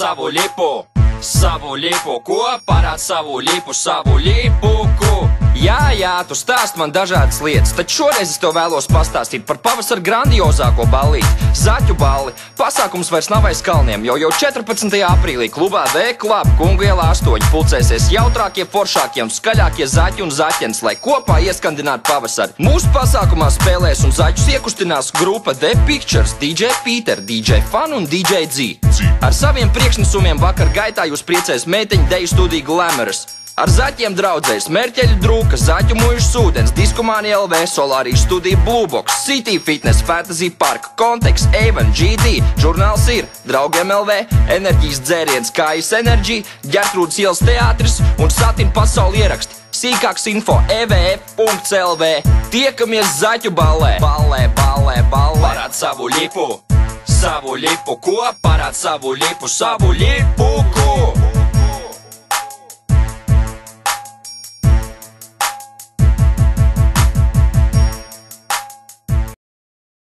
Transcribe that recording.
savu lipu, ko parād savu lipu, ko. Jā, tu stāst man dažādas lietas, taču šoreiz es tev vēlos pastāstīt par pavasara grandiozāko ballīti, Zaķu balli. Pasākums vairs nav aiz kalniem, jo jau 14. aprīlī klubā The Club Kungu ielā 8 pulcēsies jautrākie, foršākie un skaļākie zaķi un zaķens, lai kopā ieskandinātu pavasari. Mūsu pasākumā spēlēs un zaķus iekustinās grupa The Pictures, DJ Peter, DJ Fun un DJ G. Ar saviem priekšnesumiem vakar gaitā jūs priecēs meiteņu deju studiju Glamorous. Ar zaķiem draudzēs Mērķeļu drūka, Zaķu muižas ūdens, Diskomāni LV, Solārijas studija Bluebox, City Fitness, Fantasy Park, Kontekst, Avon, GD, žurnāls ir, Draugiem LV, enerģijas dzēriens, Kājas Energy, Ģertrūdas ielas teātris un Satin pasauli ieraksti. Sīkāks info evf.lv. Tiekamies Zaķu ballē. Ballē. Parād savu lipu, ko? Parād savu lipu, ko?